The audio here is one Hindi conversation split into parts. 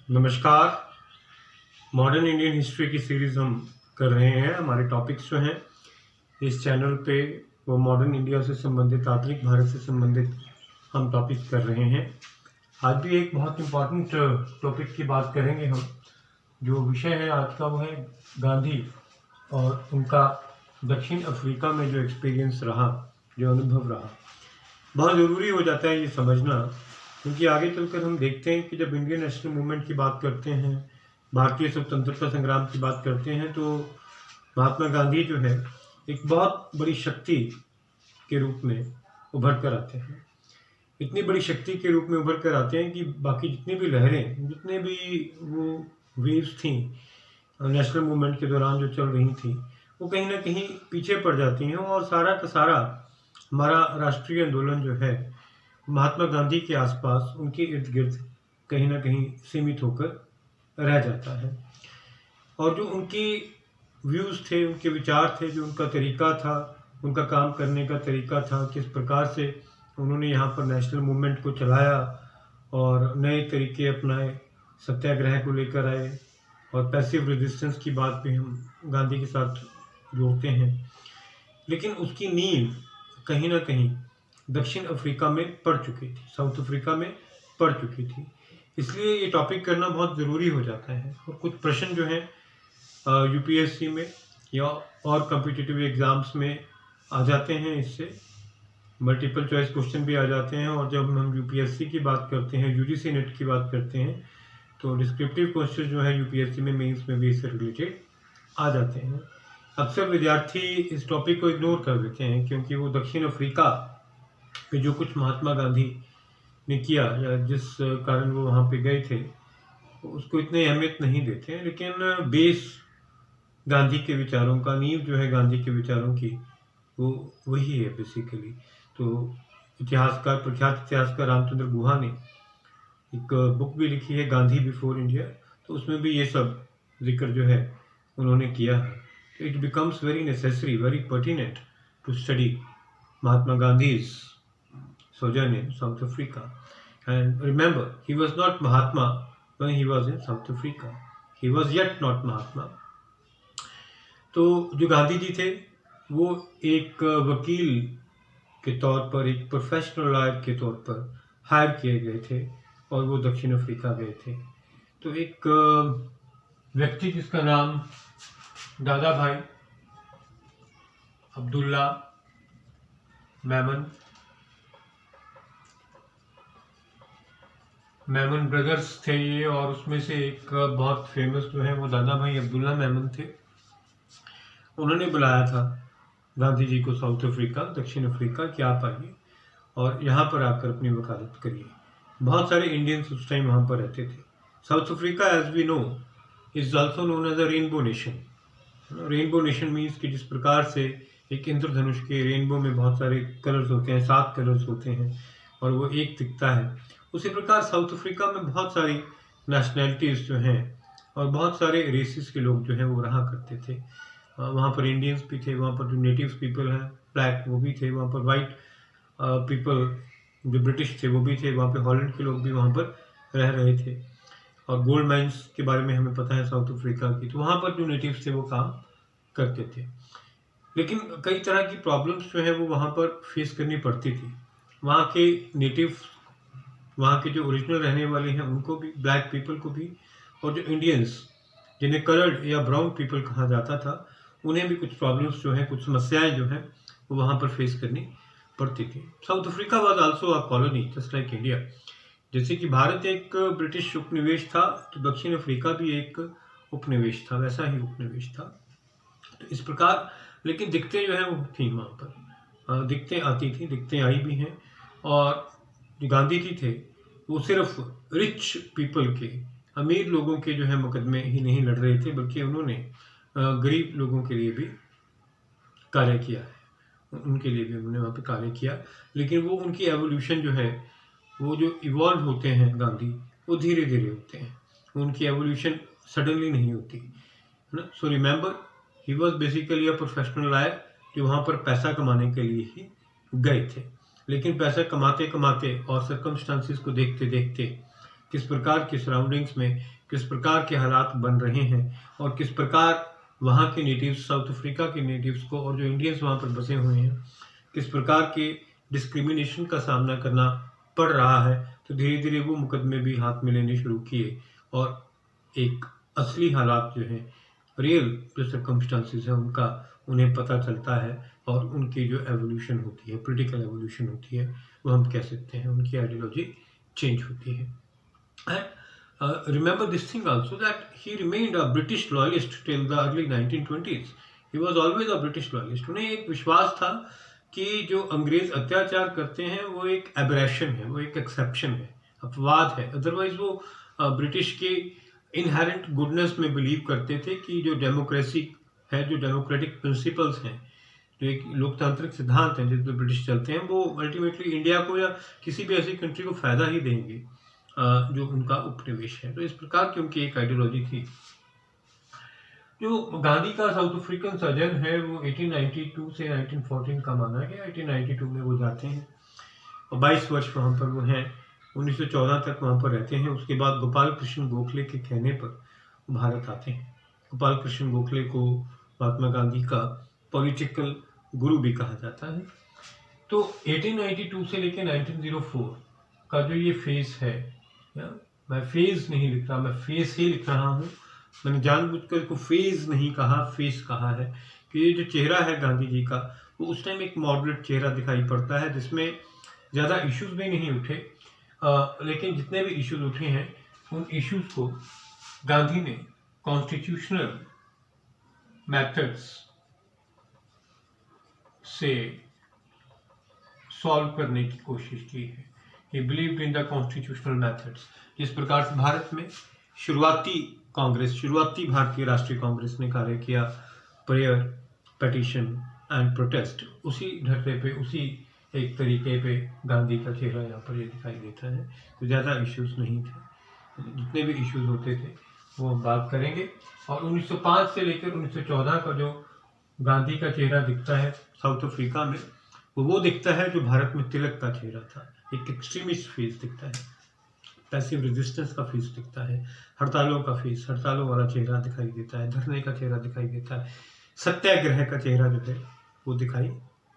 नमस्कार। मॉडर्न इंडियन हिस्ट्री की सीरीज़ हम कर रहे हैं। हमारे टॉपिक्स जो हैं इस चैनल पे वो मॉडर्न इंडिया से संबंधित, आधुनिक भारत से संबंधित हम टॉपिक कर रहे हैं। आज भी एक बहुत इम्पॉर्टेंट टॉपिक की बात करेंगे हम। जो विषय है आज का वो है गांधी और उनका दक्षिण अफ्रीका में जो एक्सपीरियंस रहा, जो अनुभव रहा। बहुत ज़रूरी हो जाता है ये समझना, क्योंकि आगे चलकर हम देखते हैं कि जब इंडियन नेशनल मूवमेंट की बात करते हैं, भारतीय स्वतंत्रता संग्राम की बात करते हैं, तो महात्मा गांधी जो है एक बहुत बड़ी शक्ति के रूप में उभर कर आते हैं। इतनी बड़ी शक्ति के रूप में उभर कर आते हैं कि बाकी जितनी भी लहरें, जितने भी वो वेव्स थी नेशनल मूवमेंट के दौरान जो चल रही थी, वो कहीं ना कहीं पीछे पड़ जाती हैं और सारा का सारा हमारा राष्ट्रीय आंदोलन जो है महात्मा गांधी के आसपास, उनके इर्द गिर्द कहीं ना कहीं सीमित होकर रह जाता है। और जो उनकी व्यूज़ थे, उनके विचार थे, जो उनका तरीका था, उनका काम करने का तरीका था, किस प्रकार से उन्होंने यहाँ पर नेशनल मूवमेंट को चलाया और नए तरीके अपनाए, सत्याग्रह को लेकर आए और पैसिव रेजिस्टेंस की बात भी हम गांधी के साथ जोड़ते हैं। लेकिन उसकी नींव कहीं ना कहीं दक्षिण अफ्रीका में पड़ चुकी थी, साउथ अफ्रीका में पड़ चुकी थी। इसलिए ये टॉपिक करना बहुत ज़रूरी हो जाता है। और कुछ प्रश्न जो हैं यूपीएससी में या और कॉम्पिटिटिव एग्ज़ाम्स में आ जाते हैं, इससे मल्टीपल चॉइस क्वेश्चन भी आ जाते हैं। और जब हम यूपीएससी की बात करते हैं, यूजीसी नेट की बात करते हैं, तो डिस्क्रिप्टिव क्वेश्चन जो है यूपीएससी में, मेंस में भी इससे रिलेटेड आ जाते हैं। अक्सर विद्यार्थी इस टॉपिक को इग्नोर कर देते हैं, क्योंकि वो दक्षिण अफ्रीका पे जो कुछ महात्मा गांधी ने किया या जिस कारण वो वहाँ पे गए थे, उसको इतने अहमियत नहीं देते हैं। लेकिन बेस गांधी के विचारों का, नींव जो है गांधी के विचारों की, वो वही है बेसिकली। तो इतिहासकार, प्रख्यात इतिहासकार रामचंद्र गुहा ने एक बुक भी लिखी है, गांधी बिफोर इंडिया, तो उसमें भी ये सब जिक्र जो है उन्होंने किया है। तो it becomes very necessary, very pertinent to study Mahatma Gandhi's sojourn in South Africa. And remember, he was not Mahatma when he was in South Africa. He was yet not Mahatma. तो जो गांधी जी थे वो एक वकील के तौर पर, एक प्रोफेशनल लॉयर के तौर पर हायर किए गए थे और वो दक्षिण अफ्रीका गए थे। तो एक व्यक्ति जिसका नाम दादा भाई अब्दुल्ला मेमन ब्रदर्स थे ये, और उसमें से एक बहुत फेमस जो है वो दादा भाई अब्दुल्ला मेमन थे। उन्होंने बुलाया था गांधी जी को साउथ अफ्रीका, दक्षिण अफ्रीका, कि आप आइए और यहाँ पर आकर अपनी वकालत करिए। बहुत सारे इंडियंस उस टाइम वहाँ पर रहते थे। South Africa, as we know, is also known as a rainbow nation. Rainbow nation means कि जिस प्रकार से एक इंद्रधनुष के रेनबो में बहुत सारे कलर्स होते हैं, 7 कलर्स होते हैं और वो एक दिखता है, उसी प्रकार साउथ अफ्रीका में बहुत सारी नेशनैलिटीज़ जो हैं और बहुत सारे रेसिस के लोग जो हैं वो रहा करते थे। वहाँ पर इंडियंस भी थे, वहाँ पर जो नेटिव्स पीपल हैं ब्लैक, वो भी थे, वहाँ पर वाइट पीपल जो ब्रिटिश थे वो भी थे, वहाँ पर हॉलैंड के लोग भी वहाँ पर रह रहे थे। और गोल्ड माइंस के बारे में हमें पता है साउथ अफ्रीका की, तो वहाँ पर जो नेटिव्स थे वो काम करते थे। लेकिन कई तरह की प्रॉब्लम्स जो है वो वहाँ पर फेस करनी पड़ती थी। वहाँ के नेटिव्स, वहाँ के जो ओरिजिनल रहने वाले हैं उनको भी, ब्लैक पीपल को भी, और जो इंडियंस जिन्हें कलर्ड या ब्राउन पीपल कहा जाता था, उन्हें भी कुछ प्रॉब्लम्स जो हैं, कुछ समस्याएं जो हैं वो वहाँ पर फेस करनी पड़ती थी। South Africa was also a colony just like India. जैसे कि भारत एक ब्रिटिश उपनिवेश था, तो दक्षिण अफ्रीका भी एक उपनिवेश था, वैसा ही उपनिवेश था। तो इस प्रकार, लेकिन दिक्कतें जो है वो थी वहाँ पर, दिक्कतें आती थी, दिक्कतें आई भी हैं। और जो गांधी जी थे वो सिर्फ रिच पीपल के, अमीर लोगों के जो है मुकदमे ही नहीं लड़ रहे थे, बल्कि उन्होंने गरीब लोगों के लिए भी कार्य किया है, उनके लिए भी उन्होंने वहाँ पे कार्य किया। लेकिन वो उनकी एवोल्यूशन जो है, वो जो इवॉल्व होते हैं गांधी, वो धीरे धीरे होते हैं, उनकी एवोल्यूशन सडनली नहीं होती है ना। So remember, he was basically a professional lawyer जो वहाँ पर पैसा कमाने के लिए ही गए थे। लेकिन पैसा कमाते कमाते और सर्कमस्टांसिस को देखते देखते किस प्रकार के सराउंडिंग्स में किस प्रकार के हालात बन रहे हैं और किस प्रकार वहाँ के नेटिव्स, साउथ अफ्रीका के नेटिव्स को और जो इंडियंस वहाँ पर बसे हुए हैं, किस प्रकार के डिस्क्रिमिनेशन का सामना करना पड़ रहा है। तो धीरे धीरे वो मुकदमे भी हाथ में लेने शुरू किए और एक असली हालात जो है, रियल जो सर्कमस्टांसिस है उनका उन्हें पता चलता है और उनकी जो एवोल्यूशन होती है, पॉलिटिकल एवोल्यूशन होती है, वो हम कह सकते हैं उनकी आइडियोलॉजी चेंज होती है। And remember this thing also that he remained a British loyalist till the early 1920s. He was always a British loyalist. उन्हें एक विश्वास था कि जो अंग्रेज अत्याचार करते हैं वो एक एबरेशन है, वो एक एक्सेप्शन है, अपवाद है। अदरवाइज वो ब्रिटिश के इनहेरेंट गुडनेस में बिलीव करते थे कि जो डेमोक्रेसी है, जो डेमोक्रेटिक प्रिंसिपल्स हैं, जो एक लोकतांत्रिक सिद्धांत हैं जिस पर ब्रिटिश चलते हैं, वो अल्टीमेटली इंडिया को या किसी भी ऐसी कंट्री को फायदा ही देंगे जो उनका उपनिवेश है। तो इस प्रकार की उनकी एक आइडियोलॉजी थी। जो गांधी का साउथ अफ्रीकन सर्जन है वो 1892 से 1914 का माना गया। 1892 में वो जाते हैं और 22 वर्ष वहाँ पर वो हैं, 1914 तक वहाँ पर रहते हैं। उसके बाद गोपाल कृष्ण गोखले के कहने पर भारत आते हैं। गोपाल कृष्ण गोखले को महात्मा गांधी का पॉलिटिकल गुरु भी कहा जाता है। तो 1892 से लेकर 1904 का जो ये फेज है, मैं फेज नहीं लिख रहा, मैं फेस ही लिख रहा हूँ। मैंने जानबूझकर इसको फेज नहीं कहा, फेस कहा है कि ये जो चेहरा है गांधी जी का, वो उस टाइम एक मॉडरेट चेहरा दिखाई पड़ता है जिसमें ज़्यादा इश्यूज भी नहीं उठे, लेकिन जितने भी इश्यूज उठे हैं उन इश्यूज को गांधी ने कॉन्स्टिट्यूशनल मेथड्स से सॉल्व करने की कोशिश की है। He believed in the constitutional methods। जिस प्रकार से भारत में शुरुआती भारतीय राष्ट्रीय कांग्रेस ने कार्य किया, प्रेयर, पिटीशन एंड प्रोटेस्ट, उसी ढर्रे पे, उसी एक तरीके पे गांधी का चेहरा यहाँ पर ये दिखाई देता है। तो ज़्यादा इश्यूज नहीं थे, जितने भी इश्यूज होते थे वो हम बात करेंगे। और 1905 से लेकर 1914 का जो गांधी का चेहरा दिखता है साउथ अफ्रीका में, वो दिखता है जो भारत में तिलक का चेहरा था। एक एक्सट्रीमिस्ट फेस दिखता है, पैसिव रेजिस्टेंस का फेस दिखता है, हड़तालों का फेस, हड़तालों वाला चेहरा दिखाई देता है, धरने का चेहरा दिखाई देता है, सत्याग्रह का चेहरा जो है वो दिखाई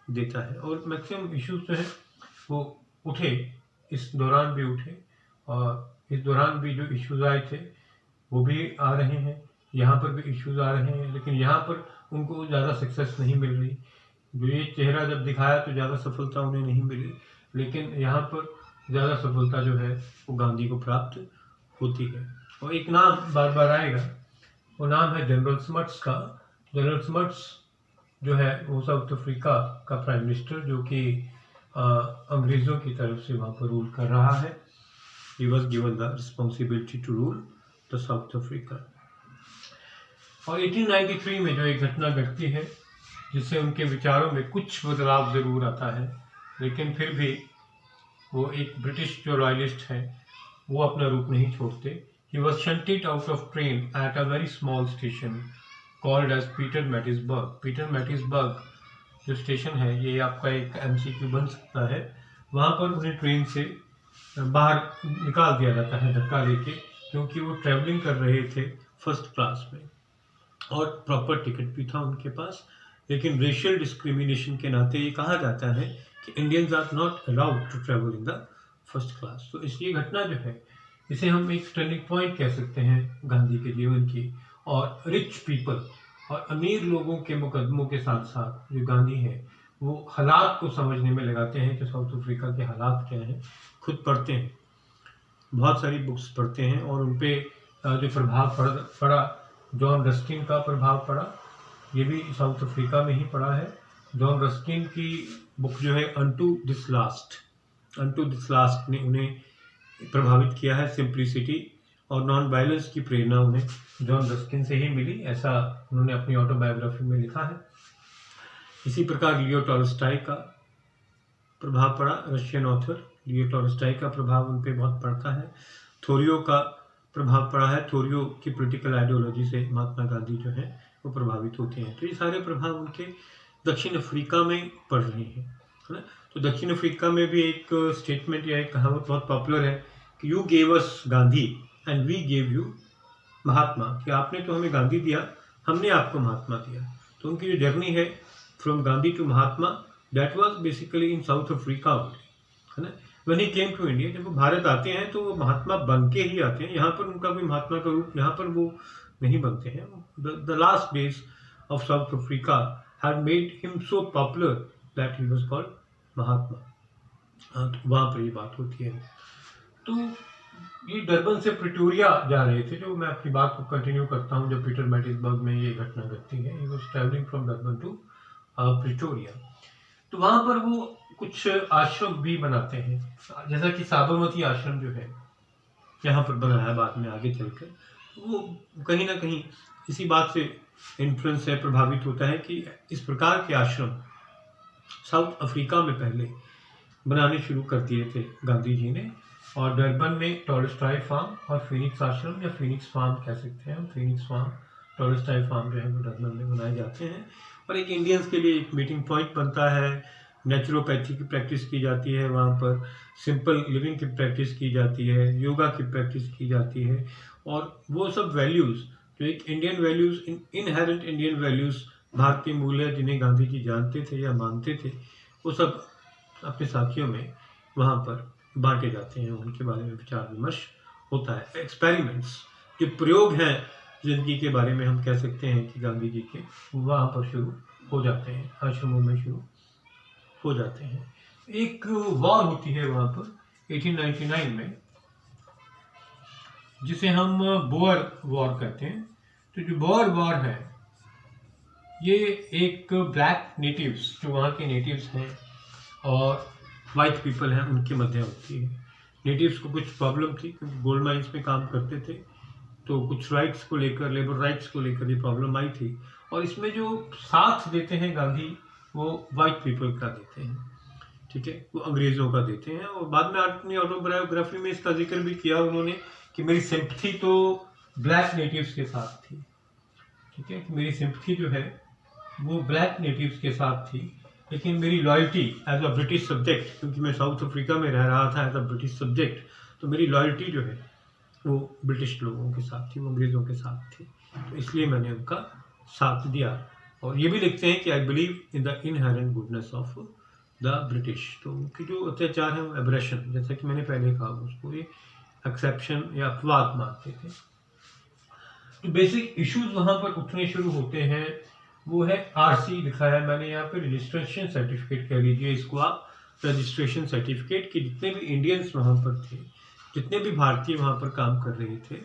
देता है। और मैक्सिमम इश्यूज जो है वो उठे, इस दौरान भी उठे, और इस दौरान भी जो इश्यूज आए थे वो भी आ रहे हैं, यहाँ पर भी इश्यूज आ रहे हैं, लेकिन यहाँ पर उनको ज़्यादा सक्सेस नहीं मिल रही। जो ये चेहरा जब दिखाया तो ज़्यादा सफलता उन्हें नहीं मिली, लेकिन यहाँ पर ज़्यादा सफलता जो है वो गांधी को प्राप्त होती है। और एक नाम बार बार आएगा, वो नाम है जनरल स्मट्स का। जनरल स्मट्स जो है वो साउथ अफ्रीका का प्राइम मिनिस्टर, जो कि अंग्रेज़ों की तरफ से वहाँ पर रूल कर रहा है। He was given the responsibility to rule the South Africa. और 1893 में जो एक घटना घटती है जिससे उनके विचारों में कुछ बदलाव ज़रूर आता है, लेकिन फिर भी वो एक ब्रिटिश जो रॉयलिस्ट है वो अपना रूप नहीं छोड़ते। He was shunted out of train at a very small station called as Pietermaritzburg. Pietermaritzburg जो स्टेशन है, ये आपका एक MCQ बन सकता है। वहाँ पर उन्हें ट्रेन से बाहर निकाल दिया जाता है धक्का देके, क्योंकि वो ट्रैवलिंग कर रहे थे फर्स्ट क्लास में और प्रॉपर टिकट भी था उनके पास। लेकिन रेशियल डिस्क्रिमिनेशन के नाते ये कहा जाता है कि Indians are not allowed to travel in the first class. तो इसलिए घटना जो है इसे हम एक टर्निंग पॉइंट कह सकते हैं गांधी के जीवन की। और रिच पीपल और अमीर लोगों के मुकदमों के साथ साथ जो गांधी है वो हालात को समझने में लगाते हैं कि साउथ अफ्रीका के हालात क्या हैं। खुद पढ़ते हैं, बहुत सारी बुक्स पढ़ते हैं, और उन पर जो प्रभाव पड़ा, जॉन रस्किन का प्रभाव पड़ा, ये भी साउथ अफ्रीका में ही पड़ा है। जॉन रस्किन की बुक जो है अनटू दिस लास्ट ने उन्हें प्रभावित किया है। सिंप्लिसिटी और नॉन वायलेंस की प्रेरणा उन्हें जॉन रस्किन से ही मिली, ऐसा उन्होंने अपनी ऑटोबायोग्राफी में लिखा है। इसी प्रकार लियो टॉल्स्टॉय का प्रभाव पड़ा, रशियन ऑथर लियो टॉल्स्टॉय का प्रभाव उन पर बहुत पड़ता है। थोरियो का प्रभाव पड़ा है, थोरियो की पॉलिटिकल आइडियोलॉजी से महात्मा गांधी जो है वो प्रभावित होते हैं। तो ये सारे प्रभाव उनके दक्षिण अफ्रीका में पड़ रहे हैं, है ना। तो दक्षिण अफ्रीका में भी एक स्टेटमेंट या एक कहावत बहुत पॉपुलर है कि you gave us Gandhi and we gave you Mahatma, कि आपने तो हमें गांधी दिया, हमने आपको महात्मा दिया। तो उनकी जो जर्नी है from Gandhi to Mahatma, that was basically in South Africa, है ना। When he came to India, जब वो भारत आते हैं तो वो महात्मा बन के ही आते हैं। यहाँ पर उनका कोई महात्मा का रूप यहाँ पर वो नहीं बनते हैं। The last days of South Africa had made him so popular that he was called Mahatma. तो वहाँ पर ये बात होती है। तो ये डरबन से प्रिटोरिया जा रहे थे, जो मैं अपनी बात को कंटिन्यू करता हूँ, जब पीटर मैटिसबर्ग में ये घटना घटती है। He was travelling from Durban to Pretoria. तो वहाँ पर वो कुछ आश्रम भी बनाते हैं, जैसा कि साबरमती आश्रम जो है यहाँ पर बनाया है बाद में आगे चलकर। वो कहीं ना कहीं इसी बात से इन्फ्लुएंस है, प्रभावित होता है कि इस प्रकार के आश्रम साउथ अफ्रीका में पहले बनाने शुरू कर दिए थे गांधी जी ने। और डरबन में टॉलस्टॉय फार्म और फिनिक्स आश्रम, या फिनिक्स फार्म कह सकते हैं हम, फिनिक्स फार्म, टॉलस्टॉय फार्म जो है वो डरबन में बनाए जाते हैं। और एक इंडियंस के लिए एक मीटिंग पॉइंट बनता है। नेचुरोपैथी की प्रैक्टिस की जाती है वहाँ पर, सिंपल लिविंग की प्रैक्टिस की जाती है, योगा की प्रैक्टिस की जाती है। और वो सब वैल्यूज़ जो एक Indian values, inherent Indian values, भारतीय मूल्य जिन्हें गांधी जी जानते थे या मानते थे, वो सब अपने साथियों में वहाँ पर बांटे जाते हैं। उनके बारे में विचार विमर्श होता है। एक्सपेरिमेंट्स, जो प्रयोग हैं जिंदगी के बारे में, हम कह सकते हैं कि गांधी जी के वहाँ पर शुरू हो जाते हैं, आश्रमों में शुरू हो जाते हैं। एक वॉर होती है वहाँ पर 1899 में, जिसे हम बोअर वॉर कहते हैं। तो जो बोअर वॉर है, ये एक ब्लैक नेटिव्स, जो वहाँ के नेटिव्स हैं और वाइट पीपल हैं, उनके मध्य होती है। नेटिव्स को कुछ प्रॉब्लम थी, क्योंकि गोल्ड माइंस में काम करते थे, तो कुछ राइट्स को लेकर, लेबर राइट्स को लेकर ये प्रॉब्लम आई थी। और इसमें जो साथ देते हैं गांधी, वो वाइट पीपल का देते हैं, ठीक है, वो अंग्रेज़ों का देते हैं। और बाद में अपनी ऑटोबायोग्राफी में इसका जिक्र भी किया उन्होंने कि मेरी सिंपथी तो ब्लैक नेटिव्स के साथ थी, ठीक है, मेरी सिंपथी जो है वो ब्लैक नेटिव्स के साथ थी, लेकिन मेरी loyalty as a British subject, क्योंकि मैं साउथ अफ्रीका में रह रहा था एज अ ब्रिटिश सब्जेक्ट, तो मेरी लॉयल्टी जो है वो ब्रिटिश लोगों के साथ थी, वो अंग्रेज़ों के साथ थी। तो इसलिए मैंने उनका साथ दिया। और ये भी लिखते हैं कि I believe in the inherent goodness of the British. तो उनकी जो अत्याचार है वो एब्रेशन, जैसा कि मैंने पहले कहा, उसको ये एक्सेप्शन या अपवाद मानते थे। तो बेसिक इश्यूज वहाँ पर उठने शुरू होते हैं। वो है आरसी, लिखा है मैंने यहाँ पे, रजिस्ट्रेशन सर्टिफिकेट कह लीजिए इसको आप, रजिस्ट्रेशन सर्टिफिकेट, कि जितने भी इंडियंस वहाँ पर थे, जितने भी भारतीय वहाँ पर काम कर रहे थे,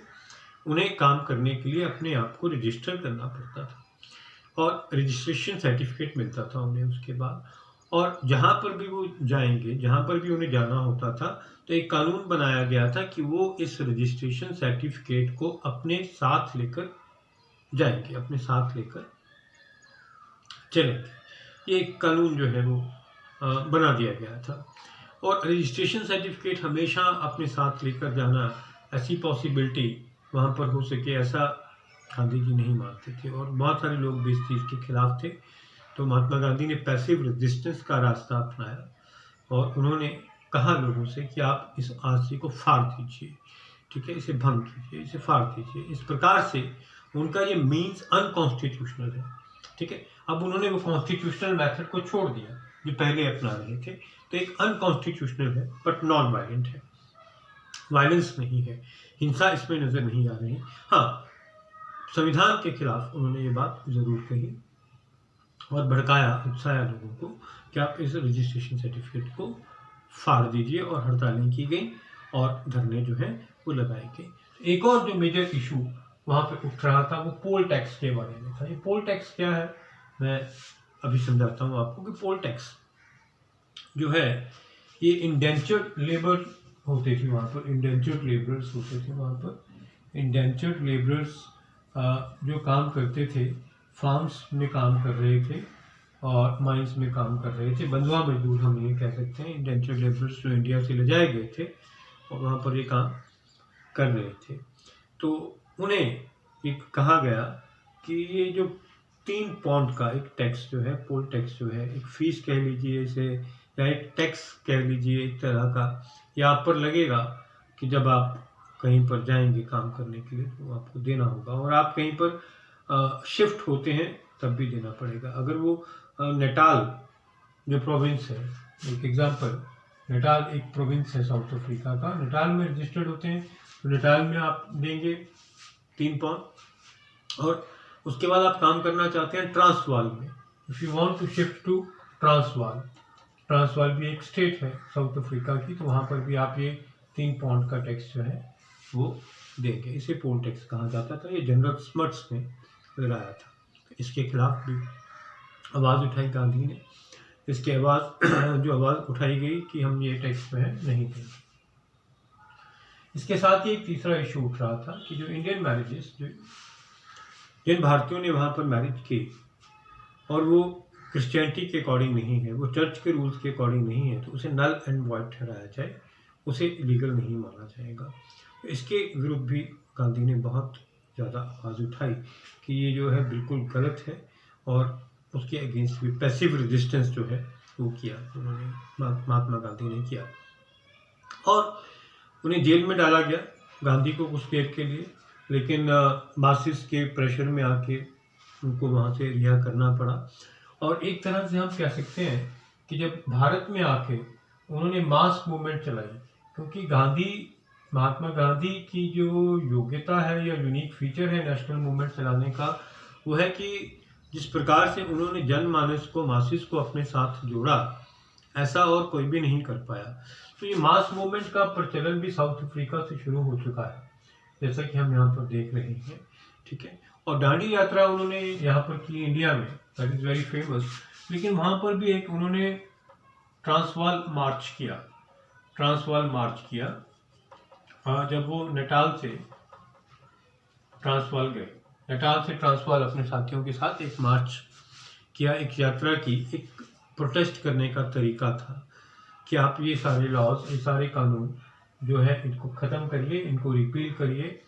उन्हें काम करने के लिए अपने आप को रजिस्टर करना पड़ता था और रजिस्ट्रेशन सर्टिफिकेट मिलता था उन्हें उसके बाद। और जहाँ पर भी वो जाएंगे, जहाँ पर भी उन्हें जाना होता था, तो एक कानून बनाया गया था कि वो इस रजिस्ट्रेशन सर्टिफिकेट को अपने साथ लेकर जाएंगे, अपने साथ लेकर चलेंगे। ये एक कानून जो है वो बना दिया गया था। और रजिस्ट्रेशन सर्टिफिकेट हमेशा अपने साथ लेकर जाना, ऐसी पॉसिबिलिटी वहाँ पर हो सके, ऐसा गांधी जी नहीं मानते थे। और बहुत सारे लोग भी इस चीज़ के खिलाफ थे। तो महात्मा गांधी ने पैसिव रेजिस्टेंस का रास्ता अपनाया और उन्होंने कहा लोगों से कि आप इस आरसी को फाड़ दीजिए, ठीक है, इसे भंग कीजिए, इसे फाड़ दीजिए। इस प्रकार से उनका ये मीन्स अनकॉन्स्टिट्यूशनल है, ठीक है। अब उन्होंने वो कॉन्स्टिट्यूशनल मेथड को छोड़ दिया जो पहले अपना रहे थे। तो एक अनकॉन्स्टिट्यूशनल है बट नॉन वायलेंट है, वायलेंस नहीं है, हिंसा इसमें नजर नहीं आ रही। हाँ, संविधान के खिलाफ उन्होंने ये बात जरूर कही और भड़काया, उकसाया लोगों को कि आप इस रजिस्ट्रेशन सर्टिफिकेट को फाड़ दीजिए। और हड़तालें की गई और धरने जो है वो लगाए गए। एक और जो मेजर इशू वहाँ पे उठ रहा था वो पोल टैक्स के बारे में था। ये पोल टैक्स क्या है मैं अभी समझाता हूँ आपको कि पोल टैक्स जो है ये इंडेंचर्ड लेबर होते थे वहाँ पर, इंडेंचर्ड लेबरर्स होते थे वहाँ पर। इंडेंचर्ड लेबरर्स जो काम करते थे, फार्म्स में काम कर रहे थे और माइंस में काम कर रहे थे, बंधुआ मजदूर हम ये कह सकते हैं। इंडेंचर्ड लेबरर्स जो इंडिया से ले जाए गए थे और वहाँ पर ये काम कर रहे थे, तो उन्हें एक कहा गया कि ये जो 3 पाउंड का एक टैक्स जो है, पोल टैक्स जो है, एक फीस कह लीजिए इसे या एक टैक्स कह लीजिए एक तरह का, ये आप पर लगेगा। कि जब आप कहीं पर जाएंगे काम करने के लिए तो आपको देना होगा, और आप कहीं पर शिफ्ट होते हैं तब भी देना पड़ेगा। अगर वो नेटाल जो प्रोविंस है, एक एग्जांपल, नेटाल एक प्रोविंस है साउथ अफ्रीका का, नेटाल में रजिस्टर्ड होते हैं तो नेटाल में आप देंगे 3 पाउंड। और उसके बाद आप काम करना चाहते हैं ट्रांसवाल में, if you want to shift to Transvaal, Transvaal भी एक स्टेट है साउथ अफ्रीका की, तो वहाँ पर भी आप ये 3 पाउंड का टैक्स जो है वो देंगे। इसे पोल टैक्स कहा जाता था। ये जनरल स्मट्स ने लगाया था। इसके खिलाफ भी आवाज़ उठाई गांधी ने। इसके आवाज़ उठाई गई कि हम ये टैक्स जो है नहीं देंगे। इसके साथ ही एक तीसरा इशू उठ रहा था कि जो इंडियन मैरिजेस, जो जिन भारतीयों ने वहाँ पर मैरिज की और वो क्रिश्चियनिटी के अकॉर्डिंग नहीं है, वो चर्च के रूल्स के अकॉर्डिंग नहीं है, तो उसे नल एंड वॉइड ठहराया जाए, उसे इलीगल नहीं माना जाएगा। इसके विरुद्ध भी गांधी ने बहुत ज़्यादा आवाज़ उठाई कि ये जो है बिल्कुल गलत है, और उसके अगेंस्ट भी पैसिव रेजिस्टेंस जो है वो किया उन्होंने, महात्मा गांधी ने किया, और उन्हें जेल में डाला गया गांधी को कुछ देर के लिए, लेकिन मार्क्सिस्ट के प्रेशर में आके उनको वहाँ से रिहा करना पड़ा। और एक तरह से हम कह सकते हैं कि जब भारत में आके उन्होंने मास मूवमेंट चलाई, क्योंकि महात्मा गांधी की जो योग्यता है या यूनिक फीचर है नेशनल मूवमेंट चलाने का, वो है कि जिस प्रकार से उन्होंने जनमानस को, मासिस को अपने साथ जोड़ा, ऐसा और कोई भी नहीं कर पाया। तो ये मास मूवमेंट का प्रचलन भी साउथ अफ्रीका से शुरू हो चुका है, जैसा कि हम यहाँ पर देख रहे हैं, ठीक है। और दांडी यात्रा उन्होंने यहाँ पर की इंडिया में, दैट इज़ वेरी फेमस। लेकिन वहाँ पर भी एक उन्होंने ट्रांसवाल मार्च किया जब वो नेटाल से ट्रांसवाल गए, नेटाल से ट्रांसवाल अपने साथियों के साथ एक मार्च किया, एक यात्रा की, एक प्रोटेस्ट करने का तरीका था कि आप ये सारे लॉज, ये सारे कानून जो है इनको ख़त्म करिए, इनको रिपील करिए।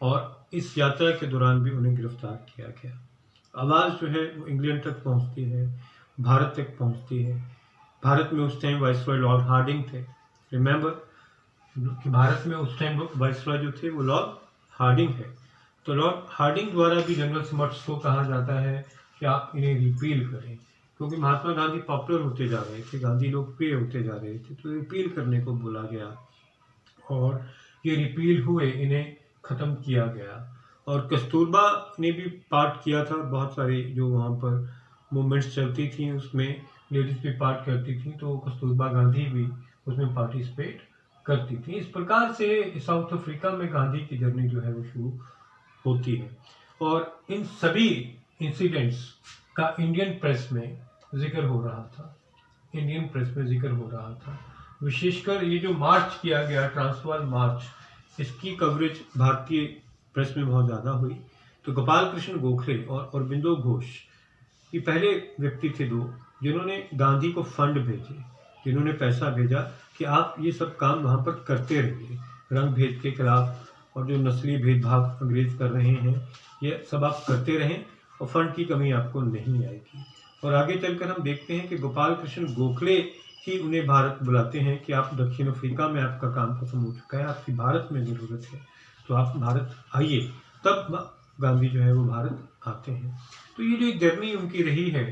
और इस यात्रा के दौरान भी उन्हें गिरफ्तार किया गया। आवाज़ जो है वो इंग्लैंड तक पहुंचती है, भारत तक पहुंचती है। भारत में उस टाइम वाइसरॉय लॉर्ड हार्डिंग थे, रिमेंबर कि भारत में उस टाइम वाइसरॉय जो थे वो लॉर्ड हार्डिंग है। तो लॉर्ड हार्डिंग द्वारा भी जनरल स्मट्स को कहा जाता है कि आप इन्हें रिपील करें, क्योंकि महात्मा गांधी पॉपुलर होते जा रहे थे, गांधी लोकप्रिय होते जा रहे थे, तो रिपील करने को बोला गया और ये रिपील हुए, इन्हें ख़त्म किया गया। और कस्तूरबा ने भी पार्ट किया था, बहुत सारे जो वहाँ पर मूवमेंट्स चलती थी उसमें लेडीज़ भी पार्ट करती थी, तो कस्तूरबा गांधी भी उसमें पार्टिसिपेट करती थी। इस प्रकार से साउथ अफ्रीका में गांधी की जर्नी जो है वो शुरू होती है। और इन सभी इंसिडेंट्स का इंडियन प्रेस में जिक्र हो रहा था, विशेषकर ये जो मार्च किया गया ट्रांसवाल मार्च, इसकी कवरेज भारतीय प्रेस में बहुत ज़्यादा हुई। तो गोपाल कृष्ण गोखले और अरबिंदो घोष ये पहले व्यक्ति थे दो जिन्होंने गांधी को फंड भेजे, जिन्होंने पैसा भेजा कि आप ये सब काम वहाँ पर करते रहिए, रंग भेद के खिलाफ और जो नस्ली भेदभाव अंग्रेज कर रहे हैं ये सब आप करते रहें और फंड की कमी आपको नहीं आएगी। और आगे चलकर हम देखते हैं कि गोपाल कृष्ण गोखले ही उन्हें भारत बुलाते हैं कि आप दक्षिण अफ्रीका में आपका काम खत्म हो चुका है, आपकी भारत में ज़रूरत है, तो आप भारत आइए। तब गांधी जो है वो भारत आते हैं। तो ये जो जर्नी उनकी रही है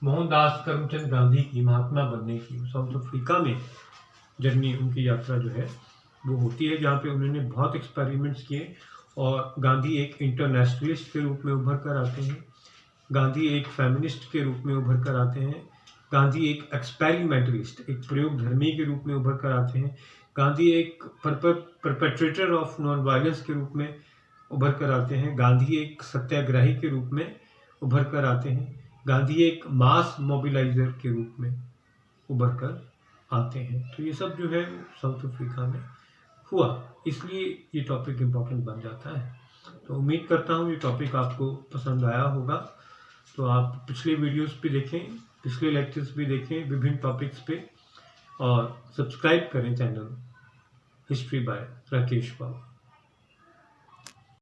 मोहनदास करमचंद गांधी की, महात्मा बनने की, साउथ अफ्रीका में जर्नी उनकी यात्रा जो है वो होती है, जहाँ पे उन्होंने बहुत एक्सपेरिमेंट्स किए। और गांधी एक इंटरनेशनलिस्ट के रूप में उभर कर आते हैं, गांधी एक फेमिनिस्ट के रूप में उभर कर आते हैं, गांधी एक एक्सपेरिमेंटलिस्ट, एक प्रयोगधर्मी के रूप में उभर कर आते हैं, गांधी एक परपेट्रेटर ऑफ नॉन वायलेंस के रूप में उभर कर आते हैं, गांधी एक सत्याग्रही के रूप में उभर कर आते हैं, गांधी एक मास मोबिलाइजर के रूप में उभर कर आते हैं। तो ये सब जो है साउथ अफ्रीका में हुआ, इसलिए ये टॉपिक इम्पोर्टेंट बन जाता है। तो उम्मीद करता हूँ ये टॉपिक आपको पसंद आया होगा। तो आप पिछले वीडियोस भी देखें, पिछले लेक्चर्स भी देखें विभिन्न टॉपिक्स पे, और सब्सक्राइब करें channel history by Rakesh Babu.